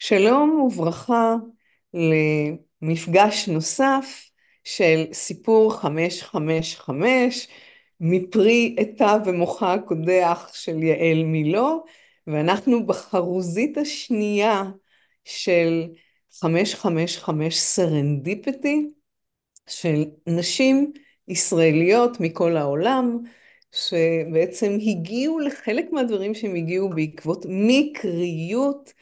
שלום וברכה למפגש נוסף של סיפור 555 מפרי עטה ומוחה הקודח של יעל מילו, ואנחנו בחרוזית השנייה של 555 סרנדיפיטי של נשים ישראליות מכל העולם, שבעצם הגיעו לחלק מהדברים שהם הגיעו בעקבות מקריות,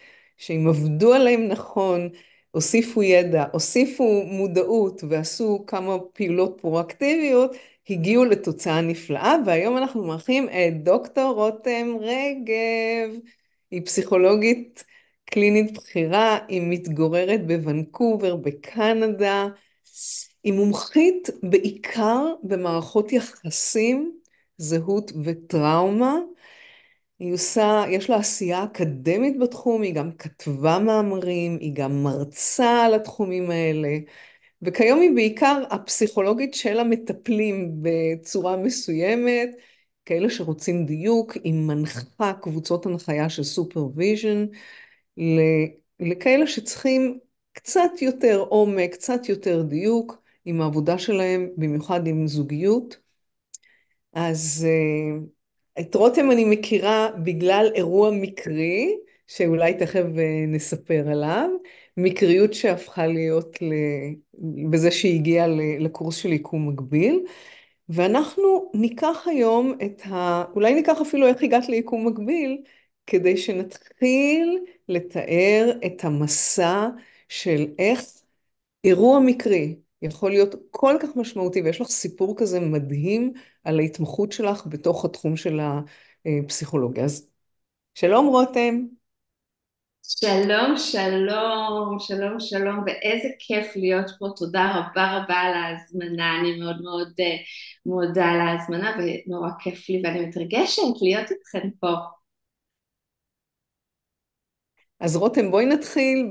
שהם עבדו עליהם נכון, הוסיפו ידע, הוסיפו מודעות ועשו כמה פעולות פרואקטיביות, הגיעו לתוצאה נפלאה. והיום אנחנו מארחים את דוקטור רותם רגב. היא פסיכולוגית קלינית בכירה, היא מתגוררת בוונקובר בקנדה, היא מומחית בעיקר במערכות יחסים, זהות וטראומה. יש לה עשייה אקדמית בתחום, היא גם כתבה מאמרים, היא גם מרצה על התחומים האלה, וכיום היא בעיקר הפסיכולוגית של המטפלים בצורה מסוימת, כאלה שרוצים דיוק. היא מנחה קבוצות הנחיה של סופרוויז'ן, לכאלה שצריכים קצת יותר עומק, קצת יותר דיוק עם העבודה שלהם, במיוחד עם זוגיות. אז את רותם אני מכירה בגלל אירוע מקרי, שאולי תכף נספר עליו, מקריות שהפכה להיות בזה שהיא הגיעה לקורס של יקום מקביל, ואנחנו ניקח היום אולי ניקח אפילו איך הגעת ליקום מקביל, כדי שנתחיל לתאר את המסע של איך אירוע מקרי יכול להיות כל כך משמעותי, ויש לך סיפור כזה מדהים על ההתמחות שלך בתוך התחום של הפסיכולוגיה. אז שלום רותם. שלום, שלום, שלום, שלום, ואיזה כיף להיות פה. תודה רבה רבה על ההזמנה. אני מאוד מאוד מודה על ההזמנה, ונורא כיף לי, ואני מתרגשת להיות איתכם פה. אז רותם, בואי נתחיל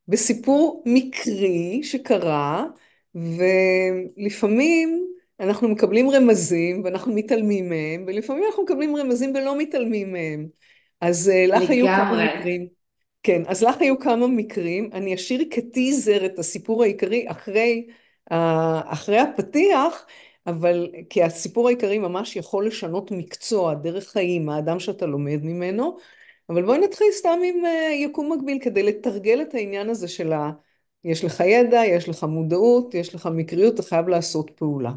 בסיפור מקרי שקרה, ולפעמים אנחנו מקבלים רמזים ואנחנו מתעלמים מהם, ולפעמים אנחנו מקבלים רמזים ולא מתעלמים מהם. אז לך היו כמה לגמרי. מקרים. כן, אז לך היו כמה מקרים. אני אשאיר כטיזר את הסיפור העיקרי אחרי הפתיח, אבל כי הסיפור העיקרי ממש יכול לשנות מקצוע, דרך חיים, האדם שאתה לומד ממנו. אבל בואי נתחיל סתם עם יקום מקביל, כדי לתרגל את העניין הזה יש לך ידע, יש לך מודעות, יש לך מקריות, אתה חייב לעשות פעולה.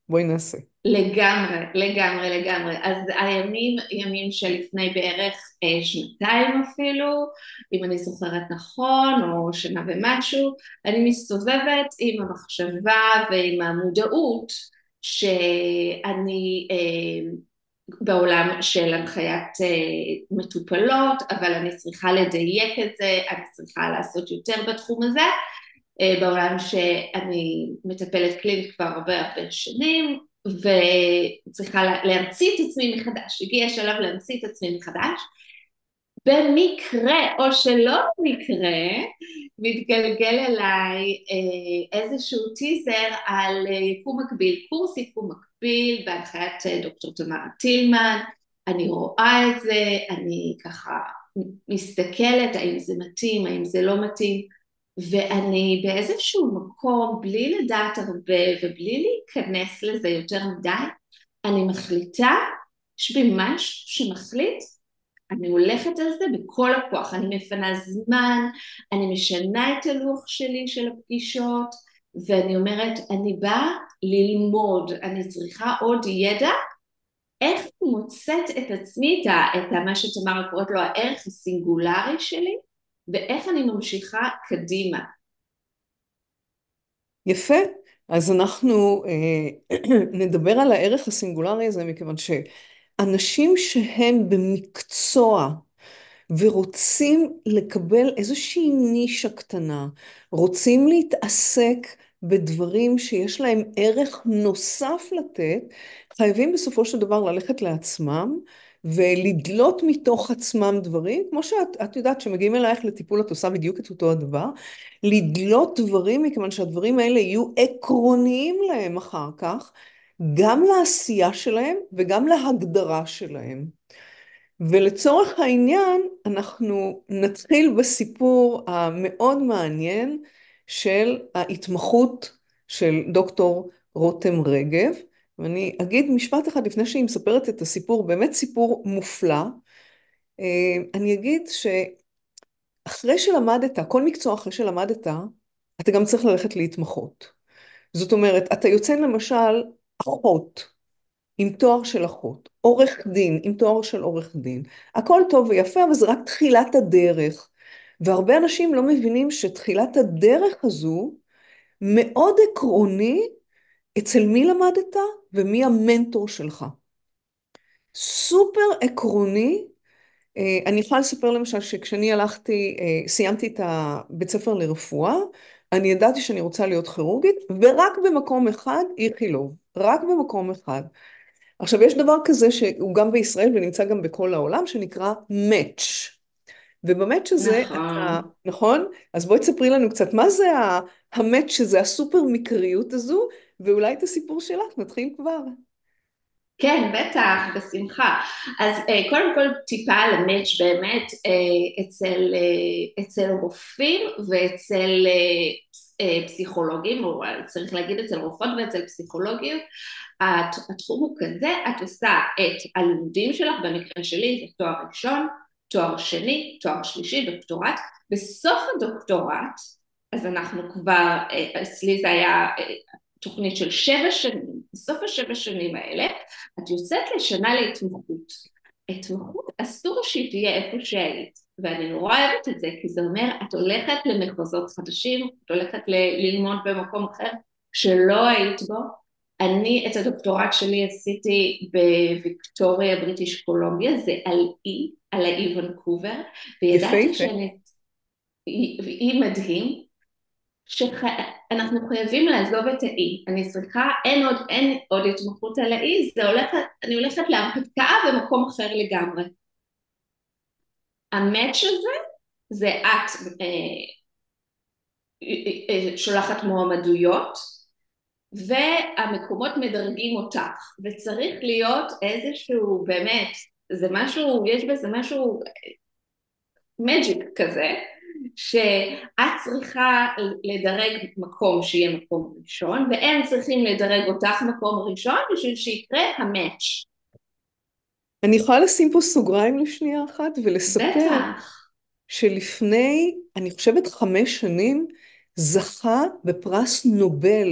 בואי נעשה. לגמרי, לגמרי, לגמרי. אז הימים, ימים שלפני בערך שנתיים אפילו, אם אני זוכרת נכון, או שנה ומשהו, אני מסתובבת עם המחשבה ועם המודעות שאני בעולם של הנחיית מטופלות, אבל אני צריכה לדייק את זה, אני צריכה לעשות יותר בתחום הזה, בעולם שאני מטפלת קלינית כבר הרבה הרבה שנים, וצריכה להמציא את עצמי מחדש. הגיע השלב להמציא את עצמי מחדש. במקרה או שלא במקרה מתגלגל אליי איזשהו טיזר על יקום מקביל, קורס יקום מקביל בהנחיית דוקטור תמרה טילמן. אני רואה את זה, אני ככה מסתכלת האם זה מתאים, האם זה לא מתאים, ואני באיזשהו מקום, בלי לדעת הרבה ובלי להיכנס לזה יותר מדי, אני מחליטה שבמשהו שמחליט, אני הולכת על זה בכל הכוח. אני מפנה זמן, אני משנה את הלוח שלי של הפגישות, ואני אומרת, אני באה ללמוד, אני צריכה עוד ידע, איך אני מוצאת את עצמי, את מה שתמרה קוראת לו הערך הסינגולרי שלי, ואיך אני ממשיכה קדימה. יפה. אז אנחנו נדבר על הערך הסינגולרי הזה, מכיוון שאנשים שהם במקצוע ורוצים לקבל איזושהי נישה קטנה, רוצים להתעסק בדברים שיש להם ערך נוסף לתת, חייבים בסופו של דבר ללכת לעצמם ולדלות מתוך עצמם דברים, כמו שאת יודעת שמגיעים אלייך לטיפול את עושה בדיוק את אותו הדבר, לדלות דברים מכיוון שהדברים האלה יהיו עקרוניים להם אחר כך, גם לעשייה שלהם וגם להגדרה שלהם. ולצורך העניין אנחנו נתחיל בסיפור המאוד מעניין של ההתמחות של דוקטור רותם רגב, ואני אגיד משפט אחד לפני שהיא מספרת את הסיפור, באמת סיפור מופלא. אני אגיד שאחרי שלמדת, כל מקצוע אחרי שלמדת, אתה גם צריך ללכת להתמחות. זאת אומרת, אתה יוצא למשל אחות, עם תואר של אחות, עורך דין, עם תואר של עורך דין. הכל טוב ויפה, אבל זה רק תחילת הדרך. והרבה אנשים לא מבינים שתחילת הדרך הזו מאוד עקרוני אצל מי למדת ומי המנטור שלך. סופר עקרוני. אני יכולה לספר למשל שכשאני הלכתי, סיימתי את הבית ספר לרפואה, אני ידעתי שאני רוצה להיות כירורגית, ורק במקום אחד, איכילוב, רק במקום אחד. עכשיו, יש דבר כזה שהוא גם בישראל ונמצא גם בכל העולם, שנקרא match. ובמאץ' הזה אתה, נכון. נכון? אז בואי תספרי לנו קצת, מה זה המאץ' שזה הסופר מקריות הזו, ואולי את הסיפור שלך, נתחיל כבר. כן, בטח, בשמחה. אז קודם כל טיפה על המאץ' באמת אצל רופאים ואצל פסיכולוגים, או צריך להגיד אצל רופאות ואצל פסיכולוגים, התחום הוא כזה, את עושה את הלימודים שלך, במקרה שלי זה תואר ראשון, תואר שני, תואר שלישי, דוקטורט, בסוף הדוקטורט, אז אנחנו כבר, אצלי זה היה תוכנית של 7 שנים, בסוף ה7 שנים האלה, את יוצאת לשנה להתמחות. התמחות אסור שהיא תהיה איפה שהיית, ואני נורא אוהבת את זה, כי זה אומר, את הולכת למחוזות חדשים, את הולכת ללמוד במקום אחר שלא היית בו. אני את הדוקטורט שלי עשיתי בוויקטוריה בריטיש קולומביה, זה על האי ונקובר, יפה, וידעתי יפה. שאני, אי מדהים, שאנחנו חייבים לעזוב את האי. אני צריכה, אין עוד התמחות על האי, אני הולכת להרפתקה במקום אחר לגמרי. המאץ' הזה, זה את שולחת מועמדויות, והמקומות מדרגים אותך, וצריך להיות איזשהו, באמת, זה משהו, יש בזה משהו מג'יק כזה, שאת צריכה לדרג מקום שיהיה מקום ראשון, והם צריכים לדרג אותך מקום ראשון בשביל שיקרה המאץ'. אני יכולה לשים פה סוגריים לשנייה אחת ולספר בטח. שלפני, אני חושבת 5 שנים, זכה בפרס נובל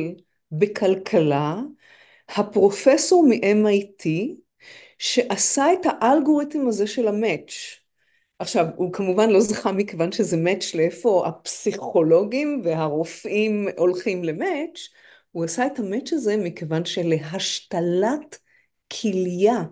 בכלכלה, הפרופסור מ-MIT, שעשה את האלגוריתם הזה של המאץ'. עכשיו, הוא כמובן לא זכה מכיוון שזה מאץ' לאיפה הפסיכולוגים והרופאים הולכים למאץ', הוא עשה את המאץ' הזה מכיוון שלהשתלת כליה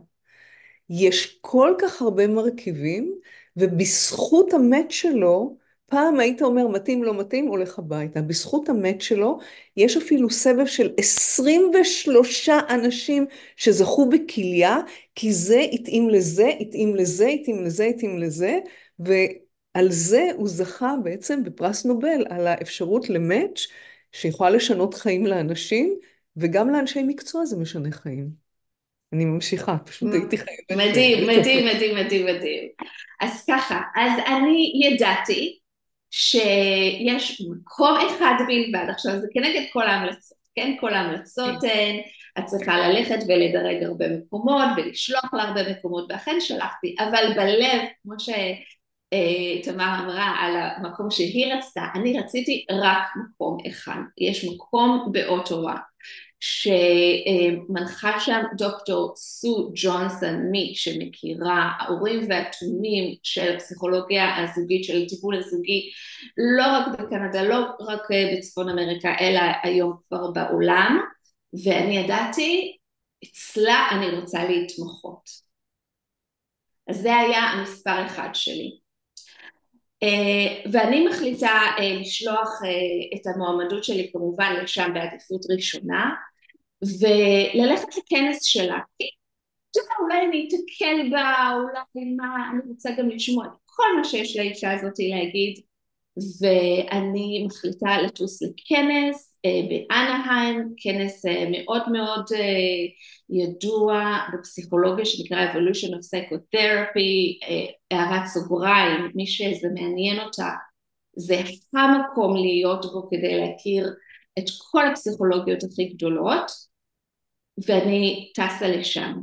יש כל כך הרבה מרכיבים, ובזכות המאץ' שלו, פעם היית אומר מתאים לא מתאים, הולך הביתה. בזכות המאץ' שלו, יש אפילו סבב של 23 אנשים שזכו בכליה, כי זה התאים לזה, התאים לזה, התאים לזה, התאים לזה, ועל זה הוא זכה בעצם בפרס נובל, על האפשרות למאץ' שיכולה לשנות חיים לאנשים, וגם לאנשי מקצוע זה משנה חיים. אני ממשיכה, פשוט הייתי חייבת מדהים, לספר. מדהים, מדהים, מדהים, מדהים. אז ככה, אז אני ידעתי שיש מקום אחד בלבד, עכשיו זה כנגד כל ההמלצות, כן? כל ההמלצות הן, את צריכה ללכת ולדרג הרבה מקומות ולשלוח להרבה מקומות, ואכן שלחתי, אבל בלב, כמו שתמר אמרה על המקום שהיא רצתה, אני רציתי רק מקום אחד, יש מקום באוטווה, שמנחה שם דוקטור סו ג'ונסון, מי שמכירה, האורים והתומים של הפסיכולוגיה הזוגית, של הטיפול הזוגי, לא רק בקנדה, לא רק בצפון אמריקה, אלא היום כבר בעולם, ואני ידעתי, אצלה אני רוצה להתמחות. אז זה היה המספר אחד שלי. ואני מחליטה לשלוח את המועמדות שלי כמובן לשם בעדיפות ראשונה, וללכת לכנס שלה, כי אולי אני אתקל בה, אולי מה, אני רוצה גם לשמוע כל מה שיש לאישה הזאת להגיד, ואני מחליטה לטוס לכנס באנהיים, כנס מאוד מאוד ידוע בפסיכולוגיה שנקרא Evolution of Psychotherapy, הערת סוגריים, מי שזה מעניין אותה, זה המקום להיות בו כדי להכיר את כל הפסיכולוגיות הכי גדולות, ואני טסה לשם.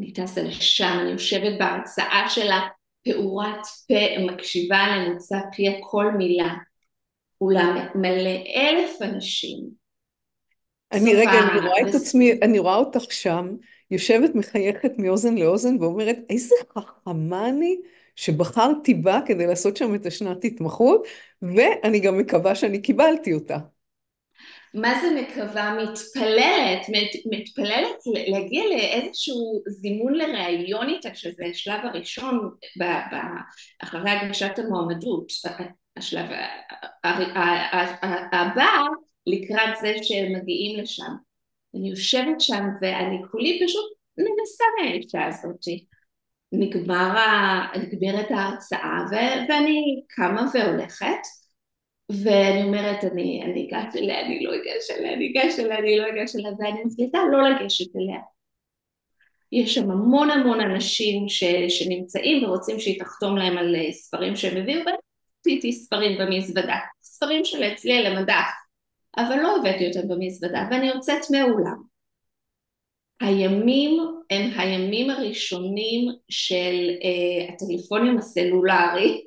אני טסה לשם, אני יושבת בהרצאה שלה, פעורת פה, מקשיבה למוצא פיה כל מילה, אולם מלא 1,000 אנשים. רגע, אני רואה את עצמי, אני רואה אותך שם, יושבת מחייכת מאוזן לאוזן ואומרת, איזה חכמה אני שבחרתי בה כדי לעשות שם את השנת התמחות, ואני גם מקווה שאני קיבלתי אותה. מה זה מקווה? מתפללת להגיע לאיזשהו זימון לראיון איתה, שזה השלב הראשון אחרי הגשת המועמדות, השלב הבא לקראת זה שהם מגיעים לשם. אני יושבת שם ואני כולי פשוט מנסה מהאישה הזאת. נגמרת ההרצאה ואני קמה והולכת, ואני אומרת, אני אגש אליה, אני לא אגש אליה, אני אגש אליה, אני לא אגש אליה, ואני מחליטה לא לגשת אליה. יש שם המון המון אנשים שנמצאים ורוצים שהיא תחתום להם על ספרים שהם הביאו, ועשיתי ספרים במזוודה, ספרים של אצלי על המדף, אבל לא הבאתי אותם במזוודה, ואני יוצאת מהאולם. הימים הם הימים הראשונים של הטלפונים הסלולרי,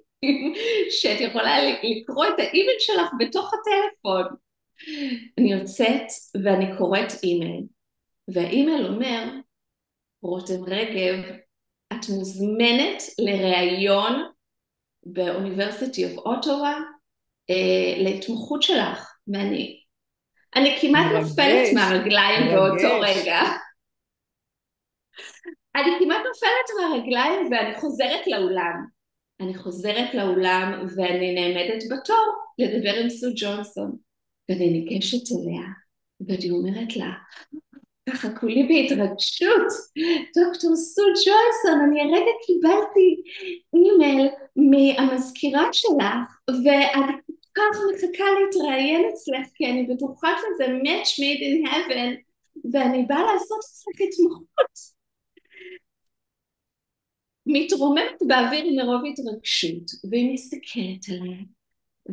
שאת יכולה לקרוא את האימייל שלך בתוך הטלפון. אני יוצאת ואני קוראת אימייל, והאימייל אומר, רותם רגב, את מוזמנת לראיון באוניברסיטי אוף אוטווה להתמחות שלך, ואני כמעט נופלת מרגש, מהרגליים באותו מרגש. רגע. אני כמעט נופלת מהרגליים ואני חוזרת לאולם. אני חוזרת לאולם ואני נעמדת בתור לדבר עם סו ג'ונסון. ואני ניגשת אליה, ואני אומרת לה, ככה כולי בהתרגשות, דוקטור סו ג'ונסון, אני הרגע קיבלתי אימייל מהמזכירה שלך, ואני כל כך מחכה להתראיין אצלך, כי אני בטוחה שזה match made in heaven, ואני באה לעשות אצלך התמחות. מתרוממת באוויר מרוב התרגשות, והיא מסתכלת עליי,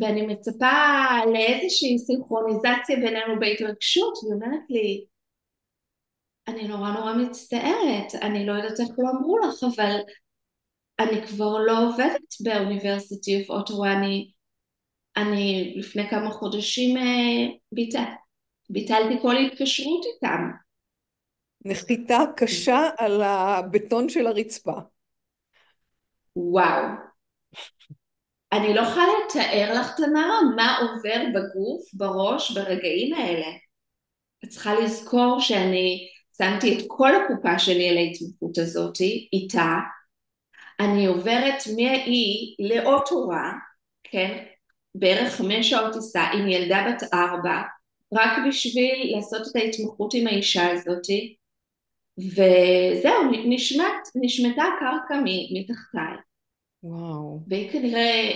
ואני מצפה לאיזושהי סינכרוניזציה בינינו בהתרגשות, והיא אומרת לי, אני נורא נורא מצטערת, אני לא יודעת איך לא אמרו לך, אבל אני כבר לא עובדת באוניברסיטי אוף אוטווה, אני לפני כמה חודשים ביטלתי כל התקשרות איתם. נחיתה קשה על הבטון של הרצפה. וואו. אני לא יכולה לתאר לך, תמרה, מה עובר בגוף, בראש, ברגעים האלה. את צריכה לזכור שאני שמתי את כל הקופה שלי על ההתמחות הזאת, איתה, אני עוברת מהאי לאוטווה, כן, בערך 5 שעות טיסה עם ילדה בת 4, רק בשביל לעשות את ההתמחות עם האישה הזאת, וזהו, נשמטה הקרקע מתחתיי. וואו. והיא כנראה,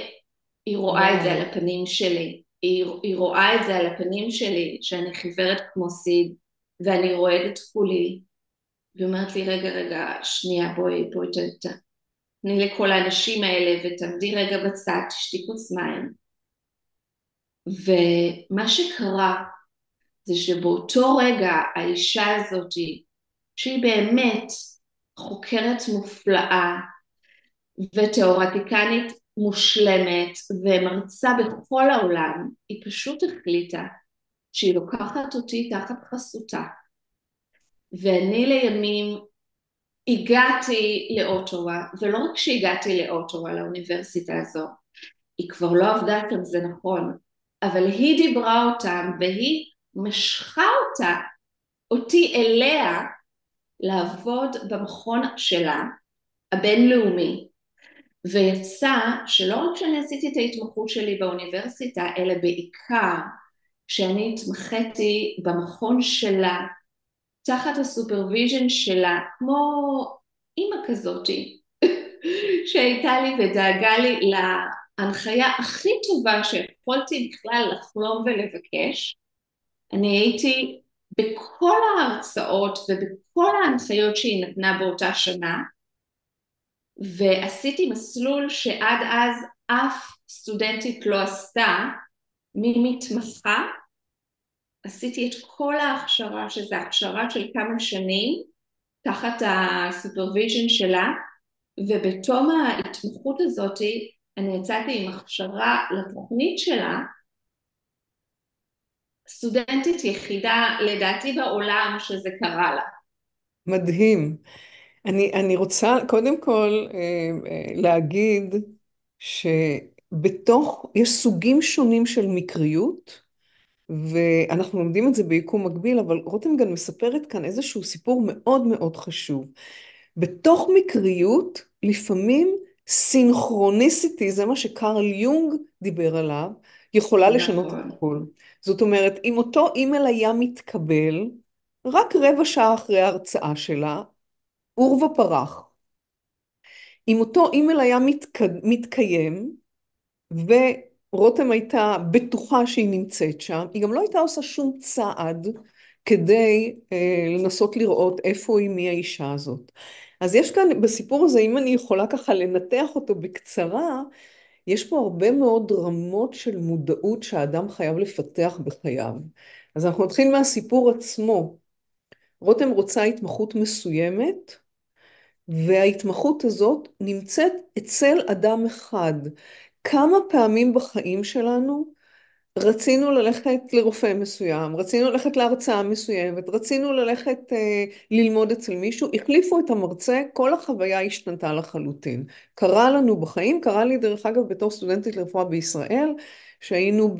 היא רואה את זה על הפנים שלי, היא רואה את זה על הפנים שלי, שאני חיוורת כמו סיד, ואני רועדת כולי, והיא אומרת לי, רגע, שנייה, בואי, תני לכל האנשים האלה, ותעמדי רגע בצד, תשתי כוס מים. ומה שקרה, זה שבאותו רגע, האישה הזאת, שהיא באמת חוקרת מופלאה, ותיאורטיקנית מושלמת, ומרצה בכל העולם, היא פשוט החליטה, שהיא לוקחת אותי תחת חסותה, ואני לימים הגעתי לאוטווה, ולא רק שהגעתי לאוטווה, לאוניברסיטה הזו, היא כבר לא עבדה כאן, זה נכון, אבל היא דיברה אותם, והיא משכה אותי אליה, לעבוד במכון שלה, הבינלאומי, ויצא שלא רק שאני עשיתי את ההתמחות שלי באוניברסיטה, אלא בעיקר שאני התמחיתי במכון שלה, תחת הסופרוויז'ן שלה, כמו אימא כזאתי, שהייתה לי ודאגה לי ההנחיה הכי טובה שיכולתי בכלל לחלום ולבקש. אני הייתי בכל ההרצאות ובכל ההנחיות שהיא נתנה באותה שנה, ועשיתי מסלול שעד אז אף סטודנטית לא עשתה, ממתמחה, עשיתי את כל ההכשרה, שזה הכשרה של כמה שנים, תחת הסופרוויז'ן שלה, ובתום ההתמחות הזאת אני יצאתי עם הכשרה לתוכנית שלה, סטודנטית יחידה לדעתי בעולם שזה קרה לה. מדהים. אני רוצה קודם כל להגיד יש סוגים שונים של מקריות, ואנחנו לומדים את זה ביקום מקביל, אבל רוטנגן מספרת כאן איזשהו סיפור מאוד מאוד חשוב. בתוך מקריות, לפעמים סינכרוניסיטי, זה מה שקרל יונג דיבר עליו, יכולה לשנות את נכון. הכל. זאת אומרת, אם אותו אימייל היה מתקבל, רק רבע שעה אחרי ההרצאה שלה, עורבא פרח. אם אותו אימייל היה מתקיים, ורותם הייתה בטוחה שהיא נמצאת שם, היא גם לא הייתה עושה שום צעד כדי לנסות לראות איפה היא, מי האישה הזאת. אז יש כאן בסיפור הזה, אם אני יכולה ככה לנתח אותו בקצרה, יש פה הרבה מאוד רמות של מודעות שהאדם חייב לפתח בחייו. אז אנחנו נתחיל מהסיפור עצמו. רותם רוצה התמחות מסוימת, וההתמחות הזאת נמצאת אצל אדם אחד. כמה פעמים בחיים שלנו רצינו ללכת לרופא מסוים, רצינו ללכת להרצאה מסוימת, רצינו ללכת ללמוד אצל מישהו, החליפו את המרצה, כל החוויה השתנתה לחלוטין. קרה לנו בחיים, קרה לי דרך אגב בתור סטודנטית לרפואה בישראל, שהיינו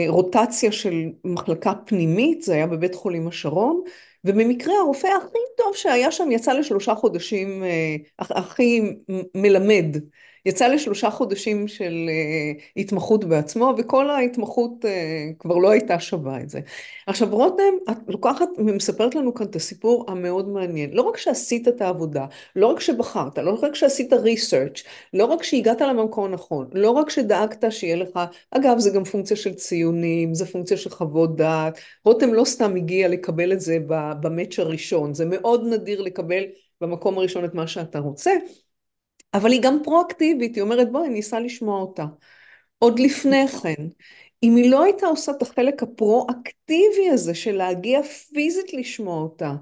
רוטציה של מחלקה פנימית, זה היה בבית חולים השרון, ובמקרה הרופא הכי טוב שהיה שם יצא לשלושה חודשים, הכי מלמד, יצא לשלושה חודשים של התמחות בעצמו, וכל ההתמחות כבר לא הייתה שווה את זה. עכשיו רותם, את לוקחת ומספרת לנו כאן את הסיפור המאוד מעניין. לא רק שעשית את העבודה, לא רק שבחרת, לא רק שעשית ריסרצ', לא רק שהגעת למקום הנכון, לא רק שדאגת שיהיה לך, אגב זה גם פונקציה של ציונים, זה פונקציה של חוות דעת, רותם לא סתם הגיע לקבל את זה במאץ' הראשון, זה מאוד נדיר לקבל במקום הראשון את מה שאתה רוצה, אבל היא גם פרואקטיבית, היא אומרת בואי ניסה לשמוע אותה. עוד לפני כן, אם היא לא הייתה עושה את החלק הפרואקטיבי הזה של להגיע פיזית לשמוע אותה,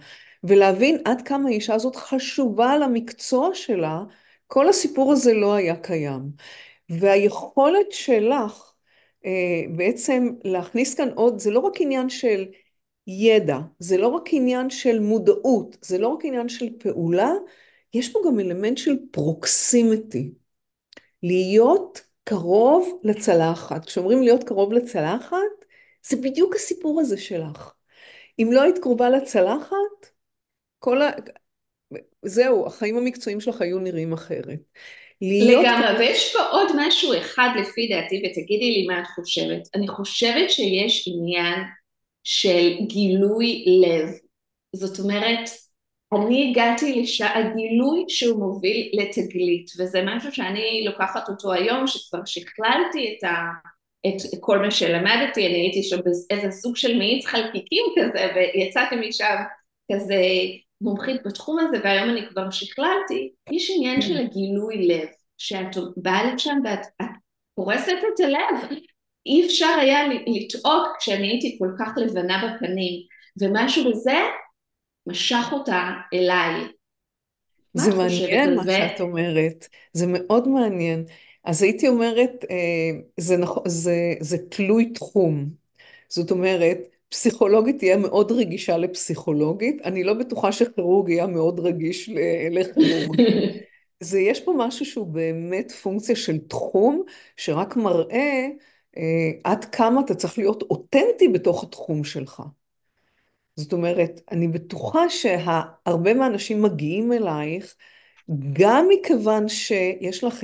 ולהבין עד כמה האישה הזאת חשובה למקצוע שלה, כל הסיפור הזה לא היה קיים. והיכולת שלך בעצם להכניס כאן עוד, זה לא רק עניין של ידע, זה לא רק עניין של מודעות, זה לא רק עניין של פעולה, יש פה גם אלמנט של פרוקסימיטי. להיות קרוב לצלחת. כשאומרים להיות קרוב לצלחת, זה בדיוק הסיפור הזה שלך. אם לא היית קרובה לצלחת, כל ה... זהו, החיים המקצועיים שלך היו נראים אחרת. להיות לגמרי, קרוב... ויש פה עוד משהו אחד לפי דעתי, ותגידי לי מה את חושבת. אני חושבת שיש עניין של גילוי לב. זאת אומרת, אני הגעתי הגילוי שהוא מוביל לתגלית, וזה משהו שאני לוקחת אותו היום, שכבר שכללתי את כל מה שלמדתי, אני הייתי שם באיזה סוג של מאיץ חלקיקים כזה, ויצאתי משם כזה מומחית בתחום הזה, והיום אני כבר שכללתי, יש עניין של הגילוי לב, שאת באה לשם ואת פורסת את הלב, אי אפשר היה לטעות כשאני הייתי כל כך לבנה בפנים, ומשהו בזה משך אותה אליי. מה זה את חושבת מעניין על מה זה? שאת אומרת, זה מאוד מעניין. אז הייתי אומרת, זה תלוי תחום. זאת אומרת, פסיכולוגית תהיה מאוד רגישה לפסיכולוגית, אני לא בטוחה שכירורג יהיה מאוד רגיש לכירורג. יש פה משהו שהוא באמת פונקציה של תחום, שרק מראה עד כמה אתה צריך להיות אותנטי בתוך התחום שלך. זאת אומרת, אני בטוחה שהרבה מהאנשים מגיעים אלייך, גם מכיוון שיש לך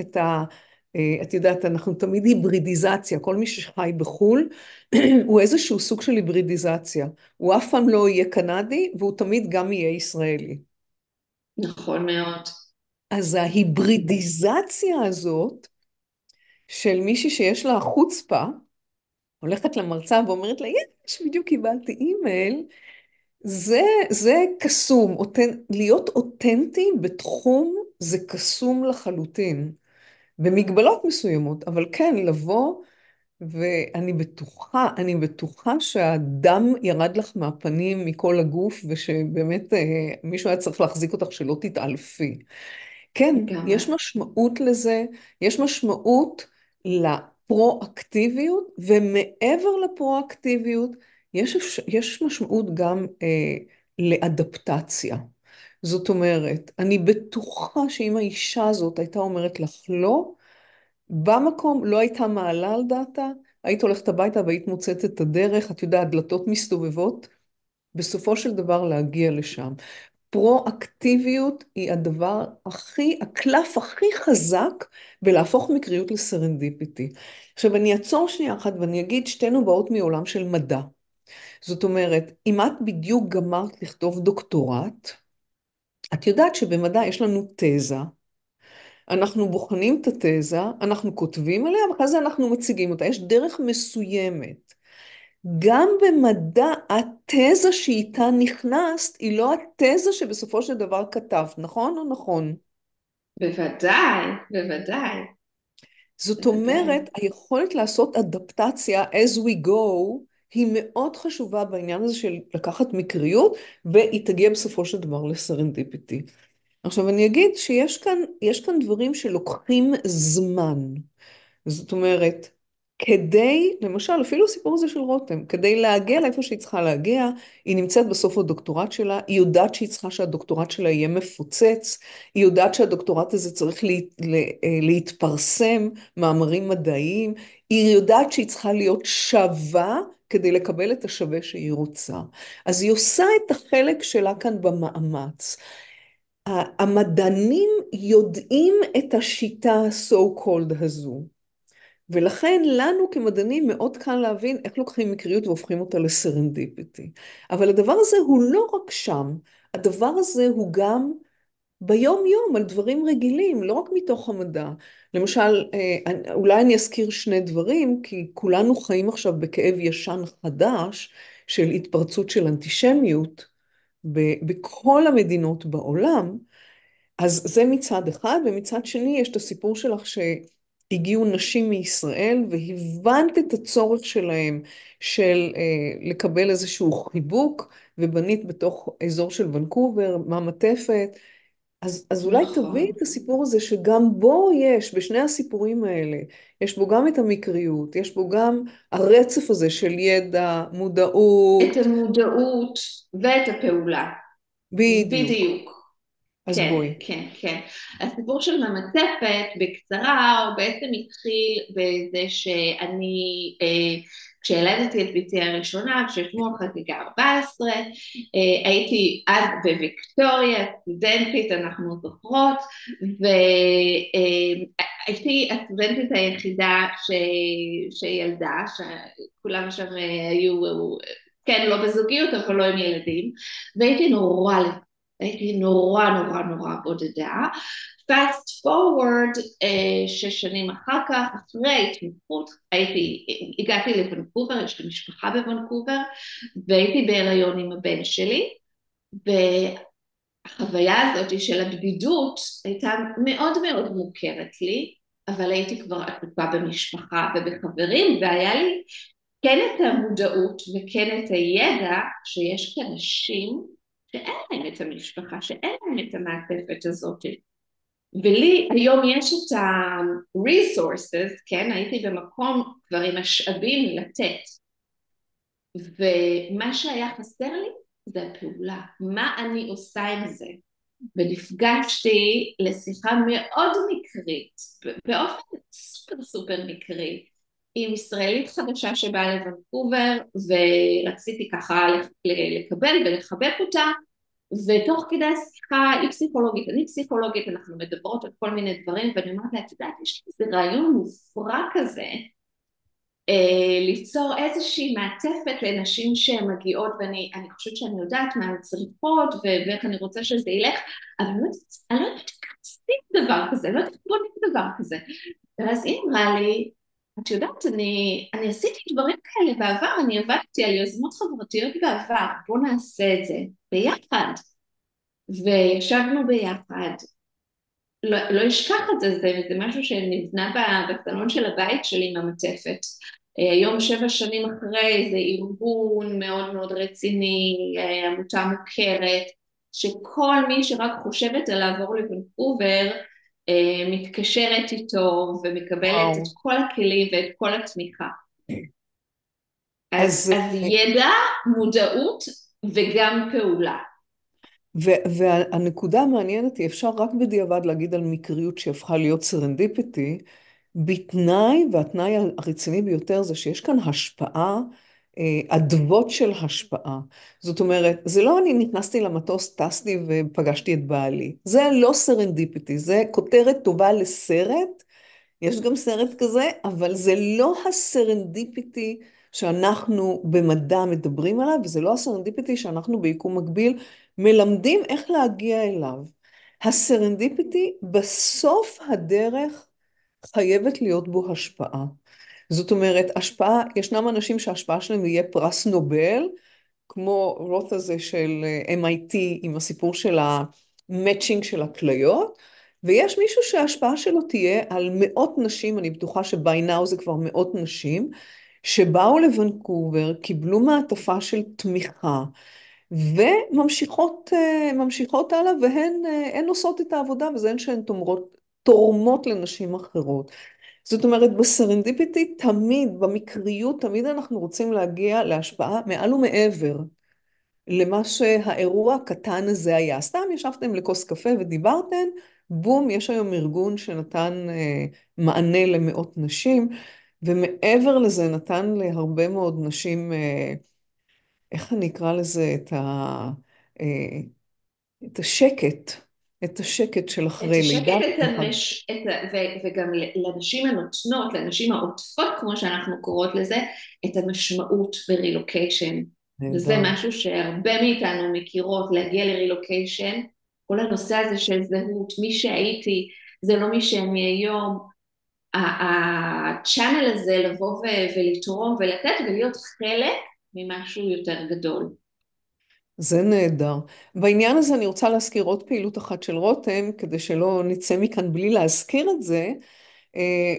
את יודעת, אנחנו תמיד היברידיזציה, כל מי שחי בחו"ל, הוא איזשהו סוג של היברידיזציה. הוא אף פעם לא יהיה קנדי, והוא תמיד גם יהיה ישראלי. נכון מאוד. אז ההיברידיזציה הזאת, של מישהי שיש לה חוצפה, הולכת למרצה ואומרת לה, יש, בדיוק קיבלתי אימייל, זה קסום, להיות אותנטי בתחום זה קסום לחלוטין, במגבלות מסוימות, אבל כן, לבוא, ואני בטוחה, אני בטוחה שהדם ירד לך מהפנים מכל הגוף, ושבאמת מישהו היה צריך להחזיק אותך שלא תתעלפי. כן, לגמרי. יש משמעות לזה, יש משמעות לפרואקטיביות, ומעבר לפרואקטיביות, יש משמעות גם לאדפטציה. זאת אומרת, אני בטוחה שאם האישה הזאת הייתה אומרת לך לא, במקום לא הייתה מעלה על דעתה, היית הולכת הביתה והיית מוצאת את הדרך, את יודעת, דלתות מסתובבות, בסופו של דבר להגיע לשם. פרואקטיביות היא הקלף הכי חזק בלהפוך מקריות לסרנדיפיטי. עכשיו אני אעצור שנייה אחת ואני אגיד שתינו באות מעולם של מדע. זאת אומרת, אם את בדיוק גמרת לכתוב דוקטורט, את יודעת שבמדע יש לנו תזה, אנחנו בוחנים את התזה, אנחנו כותבים עליה, ואחרי זה אנחנו מציגים אותה. יש דרך מסוימת. גם במדע, התזה שאיתה נכנסת, היא לא התזה שבסופו של דבר כתבת, נכון או נכון? בוודאי, בוודאי, זאת בוודאי. אומרת, היכולת לעשות אדפטציה as we go, היא מאוד חשובה בעניין הזה של לקחת מקריות, והיא תגיע בסופו של דבר לסרנדיפיטי. עכשיו אני אגיד יש כאן דברים שלוקחים זמן. זאת אומרת, למשל, אפילו הסיפור הזה של רותם, כדי להגיע לאיפה שהיא צריכה להגיע, היא נמצאת בסוף הדוקטורט שלה, היא יודעת שהיא צריכה שהדוקטורט שלה יהיה מפוצץ, היא יודעת שהדוקטורט הזה צריך להתפרסם, מאמרים מדעיים, היא יודעת שהיא צריכה להיות שווה כדי לקבל את השווה שהיא רוצה. אז היא עושה את החלק שלה כאן במאמץ. המדענים יודעים את השיטה ה-so called הזו. ולכן לנו כמדענים מאוד קל להבין איך לוקחים מקריות והופכים אותה לסרנדיפיטי. אבל הדבר הזה הוא לא רק שם, הדבר הזה הוא גם ביום יום על דברים רגילים, לא רק מתוך המדע. למשל, אולי אני אזכיר שני דברים, כי כולנו חיים עכשיו בכאב ישן חדש של התפרצות של אנטישמיות בכל המדינות בעולם. אז זה מצד אחד, ומצד שני יש את הסיפור שלך שהגיעו נשים מישראל והבנת את הצורך שלהם של לקבל איזשהו חיבוק, ובנית בתוך אזור של ונקובר, מהמטפת. אז אולי תביאי נכון. את הסיפור הזה שגם בו יש, בשני הסיפורים האלה, יש בו גם את המקריות, יש בו גם הרצף הזה של ידע, את מודעות, המודעות ואת הפעולה. בדיוק. בדיוק. אז כן, בואי. כן, כן. הסיפור של ממתפת בקצרה הוא בעצם התחיל בזה שאני, כשילדתי את בתי הראשונה, כששמו חגיגה 14, הייתי אז בוויקטוריה, סטודנטית, אנחנו זוכרות, והייתי הסטודנטית היחידה שילדה, שכולם שם היו, כן, לא בזוגיות, אבל לא עם ילדים, והייתי נורא בודדה. fast forward, 6 שנים אחר כך, אחרי ההתמחות, הגעתי לוונקובר, יש לי משפחה בוונקובר, והייתי בהיריון עם הבן שלי, והחוויה הזאת של הבדידות הייתה מאוד מאוד מוכרת לי, אבל הייתי כבר עטופה במשפחה ובחברים, והיה לי כן את המודעות וכן את הידע שיש כאנשים שאין להם את המשפחה, שאין להם את המעטפת הזאת. ולי היום יש את ה-resources, כן, הייתי במקום כבר עם משאבים לתת. ומה שהיה חסר לי זה הפעולה. מה אני עושה עם זה? ונפגשתי לשיחה מאוד מקרית, באופן סופר מקרי, עם ישראלית חדשה שבאה לוונקובר, ורציתי ככה לקבל ולחבק אותה, ותוך כדי השיחה, היא פסיכולוגית, אני פסיכולוגית, אנחנו מדברות על כל מיני דברים, ואני אומרת לה, את יודעת, יש לי איזה רעיון מופרע כזה, ליצור איזושהי מעטפת לנשים שהן מגיעות, ואני חושבת שאני יודעת מה הן צריכות, ואיך אני רוצה שזה ילך, אבל אני לא יודעת איך עושים דבר כזה, לא יודעת איך בונים דבר כזה. ואז היא אמרה לי, את יודעת, אני עשיתי דברים כאלה בעבר, אני עבדתי על יוזמות חברתיות בעבר, בוא נעשה את זה ביחד. וישבנו ביחד, לא אשכח את זה, זה משהו שנבנה בסלון של הבית שלי עם המעטפת. היום 7 שנים אחרי זה ארגון מאוד מאוד רציני, עמותה מוכרת, שכל מי שרק חושבת על לעבור לוונקובר, מתקשרת איתו ומקבלת את וואו. כל הכלים ואת כל התמיכה. אז אז ידע, מודעות וגם פעולה. והנקודה המעניינת היא, אפשר רק בדיעבד להגיד על מקריות שהפכה להיות סרנדיפיטי, בתנאי, והתנאי הרציני ביותר זה שיש כאן השפעה, אדוות של השפעה. זאת אומרת, זה לא אני נכנסתי למטוס, טסתי ופגשתי את בעלי. זה לא סרנדיפיטי, זה כותרת טובה לסרט, יש גם סרט כזה, אבל זה לא הסרנדיפיטי שאנחנו במדע מדברים עליו, וזה לא הסרנדיפיטי שאנחנו ביקום מקביל מלמדים איך להגיע אליו. הסרנדיפיטי בסוף הדרך חייבת להיות בו השפעה. זאת אומרת, השפעה, ישנם אנשים שההשפעה שלהם יהיה פרס נובל, כמו רוט הזה של MIT עם הסיפור של המצ'ינג של הכליות, ויש מישהו שההשפעה שלו תהיה על מאות נשים, אני בטוחה ש-by now זה כבר מאות נשים, שבאו לוונקובר, קיבלו מעטפה של תמיכה, וממשיכות ממשיכות הלאה, והן עושות את העבודה, וזה הן שהן תורמות לנשים אחרות. זאת אומרת, בסרנדיפיטי תמיד, במקריות, תמיד אנחנו רוצים להגיע להשפעה מעל ומעבר למה שהאירוע הקטן הזה היה. סתם ישבתם לכוס קפה ודיברתם, בום, יש היום ארגון שנתן מענה למאות נשים, ומעבר לזה נתן להרבה מאוד נשים, איך אני אקרא לזה, אה, את השקט, את השקט של את אחרי לידה. השקט, וגם לנשים הנותנות, לנשים העוטפות, כמו שאנחנו קוראות לזה, את המשמעות ברילוקיישן. וזה נהדר. משהו שהרבה מאיתנו מכירות, להגיע לרילוקיישן, כל הנושא הזה של זהות, מי שהייתי, זה לא מי שאני היום, הצ'אנל הזה לבוא ולתרום ולתת ולהיות חלק ממשהו יותר גדול. זה נהדר. בעניין הזה אני רוצה להזכיר עוד פעילות אחת של רותם, כדי שלא נצא מכאן בלי להזכיר את זה.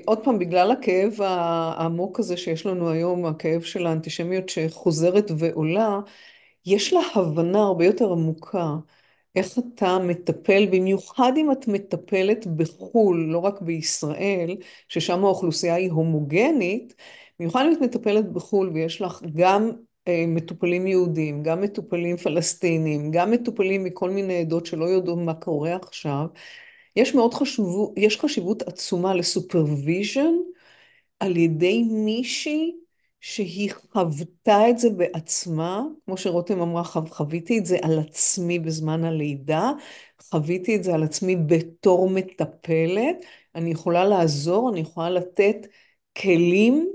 עוד פעם, בגלל הכאב העמוק הזה שיש לנו היום, הכאב של האנטישמיות שחוזרת ועולה, יש לה הבנה הרבה יותר עמוקה איך אתה מטפל, במיוחד אם את מטפלת בחו"ל, לא רק בישראל, ששם האוכלוסייה היא הומוגנית, במיוחד אם את מטפלת בחו"ל ויש לך גם מטופלים יהודים, גם מטופלים פלסטינים, גם מטופלים מכל מיני עדות שלא יודעים מה קורה עכשיו, יש חשיבות עצומה לסופרוויז'ן על ידי מישהי שהיא חוותה את זה בעצמה, כמו שרותם אמרה, חוויתי את זה על עצמי בזמן הלידה, חוויתי את זה על עצמי בתור מטפלת, אני יכולה לעזור, אני יכולה לתת כלים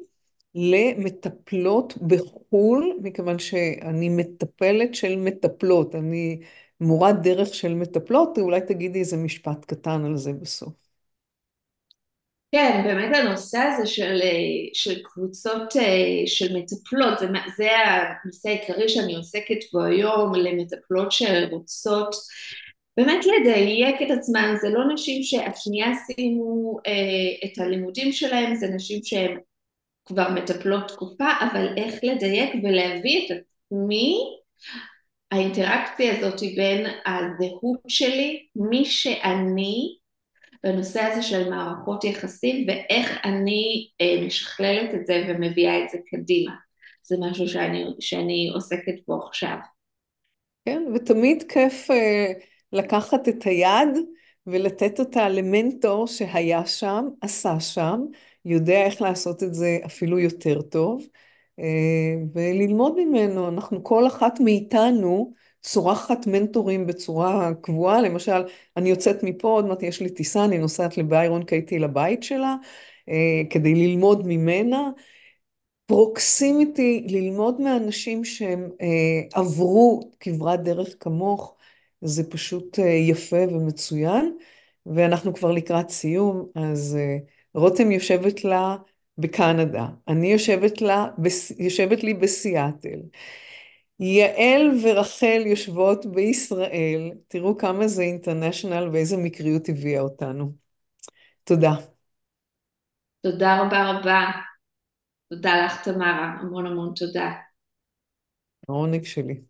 למטפלות בחו"ל, מכיוון שאני מטפלת של מטפלות, אני מורת דרך של מטפלות, אולי תגידי איזה משפט קטן על זה בסוף. כן, באמת הנושא הזה של קבוצות של מטפלות, זה הנושא העיקרי שאני עוסקת בו היום, למטפלות שרוצות באמת לדייק את עצמן, זה לא נשים שהשנייה סיימו את הלימודים שלהם, זה נשים שהן כבר מטפלות תקופה, אבל איך לדייק ולהביא את עצמי, האינטראקציה הזאת בין הזהות שלי, מי שאני, בנושא הזה של מערכות יחסים ואיך אני משכללת את זה ומביאה את זה קדימה. זה משהו שאני עוסקת בו עכשיו. כן, ותמיד כיף לקחת את היד ולתת אותה למנטור שהיה שם, עשה שם, יודע איך לעשות את זה אפילו יותר טוב, וללמוד ממנו. אנחנו, כל אחת מאיתנו, צורחת מנטורים בצורה קבועה. למשל, אני יוצאת מפה, עוד מעט יש לי טיסה, אני נוסעת לביירון קייטי לבית שלה, כדי ללמוד ממנה. פרוקסימיטי, ללמוד מאנשים שהם עברו כברת דרך כמוך, זה פשוט יפה ומצוין, ואנחנו כבר לקראת סיום, אז רותם יושבת לה בקנדה, אני יושבת לי בסיאטל. יעל ורחל יושבות בישראל, תראו כמה זה אינטרנשיונל ואיזה מקריות הביאה אותנו. תודה. תודה רבה רבה. תודה לך תמרה, המון המון תודה. העונג שלי.